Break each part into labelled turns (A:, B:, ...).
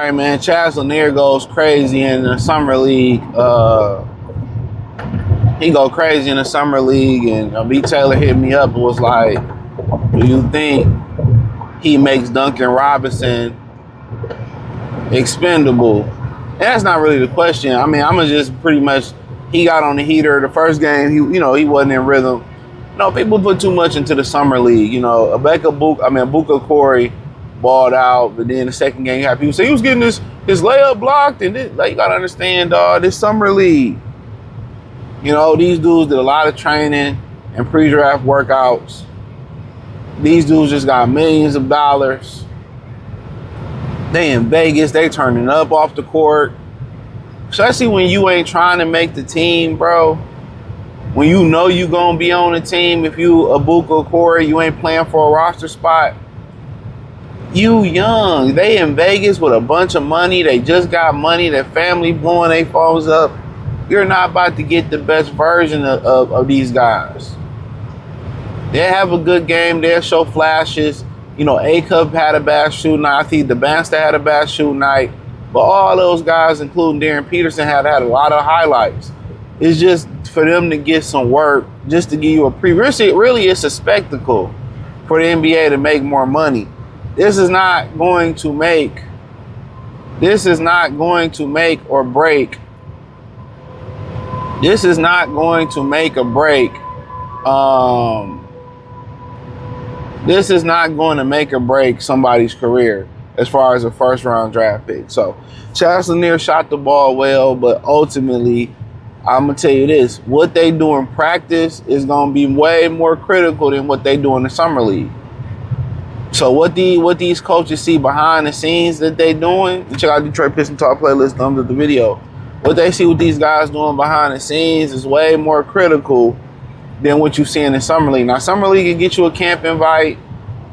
A: right, man. Chaz Lanier goes crazy in the summer league. He go crazy in the summer league, and B. Taylor hit me up and was like, "Do you think he makes Duncan Robinson expendable?" And that's not really the question. I mean, I'm just pretty much, he got on the heater the first game. He wasn't in rhythm. People put too much into the summer league. Abuka Corey balled out, but then the second game you had people say he was getting his layup blocked, and you gotta understand, dog, this summer league. These dudes did a lot of training and pre-draft workouts. These dudes just got millions of dollars. They in Vegas, they turning up off the court. Especially when you ain't trying to make the team, bro. When you know you gonna be on the team, if you Abuka Corey, you ain't playing for a roster spot. You young. They in Vegas with a bunch of money. They just got money. Their family blowing their phones up. You're not about to get the best version of these guys. They'll have a good game. They'll show flashes. A-Cup had a bad shooting night. I think the Banster had a bad shooting night. But all those guys, including Darren Peterson, had a lot of highlights. It's just for them to get some work, just to give you a preview. Really, it's a spectacle for the NBA to make more money. This is not going to make or break. This is not going to make or break. This is not going to make or break somebody's career as far as a first-round draft pick. So, Chaz Lanier shot the ball well, but ultimately, I'm going to tell you this. What they do in practice is going to be way more critical than what they do in the summer league. So what these coaches see behind the scenes that they doing, check out Detroit Pistons Talk playlist, thumbs up the video. What they see what these guys doing behind the scenes is way more critical than what you see in the summer league. Now, summer league can get you a camp invite.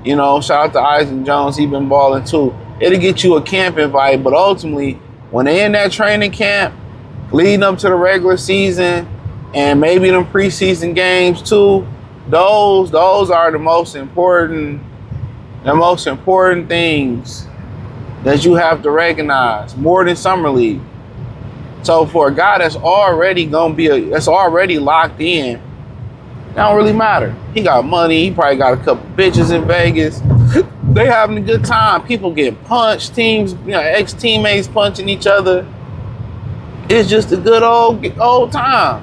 A: Shout out to Isaac Jones. He been balling too. It'll get you a camp invite, but ultimately, when they in that training camp, leading up to the regular season, and maybe them preseason games too, those are the most important things that you have to recognize, more than summer league. So for a guy that's already that's already locked in, it don't really matter. He got money. He probably got a couple bitches in Vegas. They having a good time. People getting punched. Teams, ex-teammates punching each other. It's just a good old time.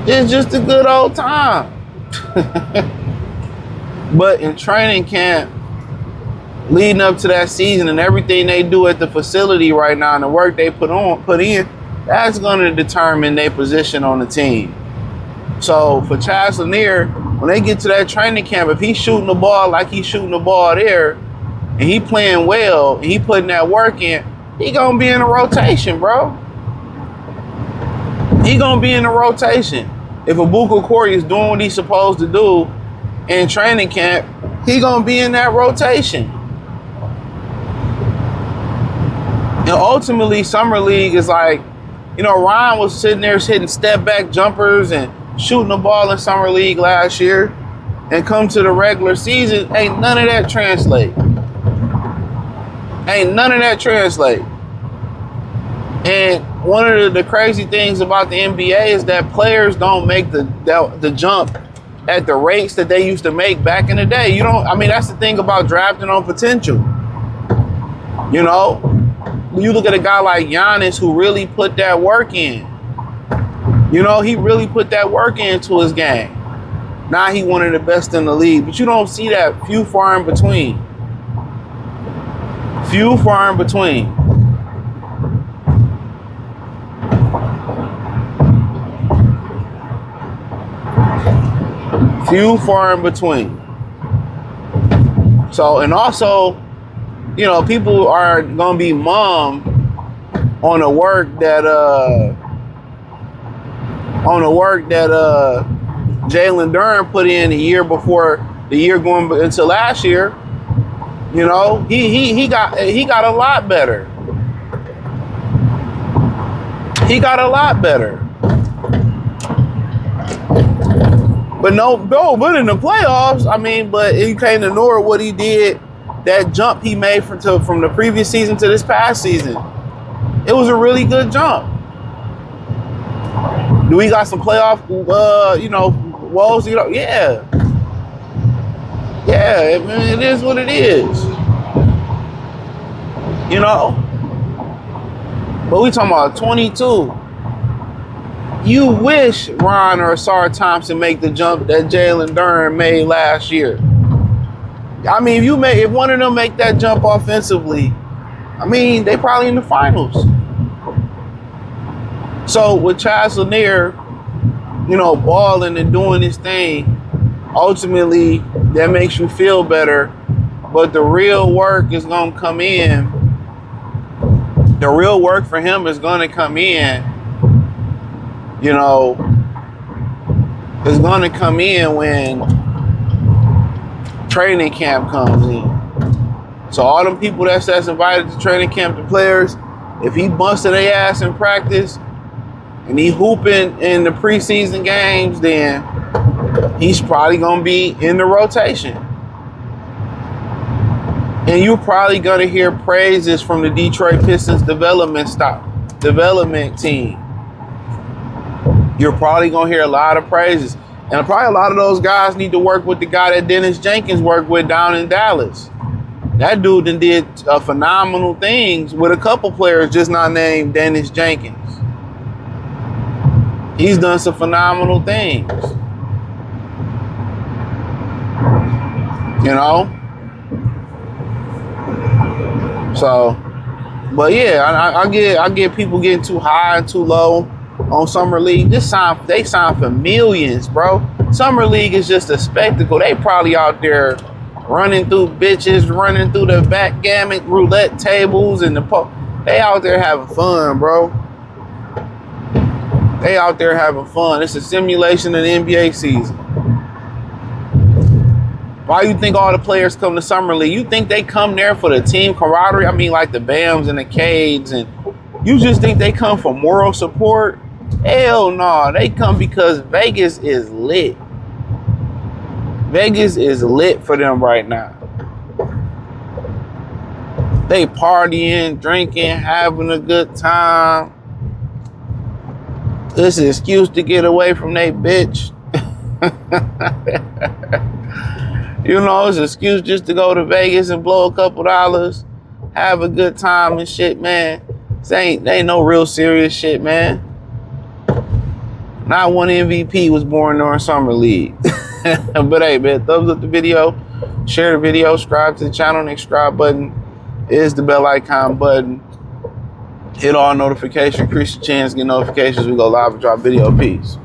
A: It's just a good old time. But in training camp, leading up to that season, and everything they do at the facility right now and the work they put in, that's going to determine their position on the team. So for Chaz Lanier, when they get to that training camp, if he's shooting the ball like he's shooting the ball there, and he playing well, and he putting that work in, he going to be in a rotation, bro. He going to be in a rotation. If Abuka Corey is doing what he's supposed to do in training camp, he going to be in that rotation. And ultimately, summer league is like, Ryan was sitting there hitting step back jumpers and shooting the ball in summer league last year, and come to the regular season, ain't none of that translate. And one of the crazy things about the NBA is that players don't make the jump at the rates that they used to make back in the day. That's the thing about drafting on potential. You look at a guy like Giannis who really put that work in. He really put that work into his game. Now he one of the best in the league, but you don't see that. Few far in between. Few far in between. So, and also, people are gonna be mum on the work that Jalen Duren put in the year before the year going into last year. He got a lot better. He got a lot better. But but in the playoffs, but you can't ignore what he did that jump he made from the previous season to this past season. It was a really good jump. Do we got some playoff, woes? Yeah. Yeah, it is what it is. But we talking about 22. You wish Ron or Asar Thompson make the jump that Jalen Duren made last year. I mean, if one of them make that jump offensively, I mean, they probably in the finals. So with Chaz Lanier, balling and doing his thing, ultimately that makes you feel better. But the real work is gonna come in. The real work for him is gonna come in. Is gonna come in when training camp comes in. So all them people that's invited to training camp, the players, if he busted their ass in practice and he hooping in the preseason games, then he's probably gonna be in the rotation. And you're probably gonna hear praises from the Detroit Pistons development team. You're probably gonna hear a lot of praises. And probably a lot of those guys need to work with the guy that Dennis Jenkins worked with down in Dallas. That dude did phenomenal things with a couple players just not named Dennis Jenkins. He's done some phenomenal things. So, but yeah, I get people getting too high and too low on Summer League. They sign for millions, bro. Summer League is just a spectacle. They probably out there running through bitches, running through the backgammon roulette tables and they out there having fun, bro. They out there having fun. It's a simulation of the NBA season. Why you think all the players come to Summer League? You think they come there for the team camaraderie? I mean, like the Bams and the Cades, and you just think they come for moral support? Hell no, they come because Vegas is lit. Vegas is lit for them right now. They partying, drinking, having a good time. It's an excuse to get away from they bitch. It's an excuse just to go to Vegas and blow a couple dollars, have a good time and shit, man. They ain't no real serious shit, man. Not one MVP was born during Summer League. But hey, man, thumbs up the video, share the video, subscribe to the channel. Next subscribe button is the bell icon button. Hit all notifications, increase your chance to get notifications. We go live and drop video. Peace.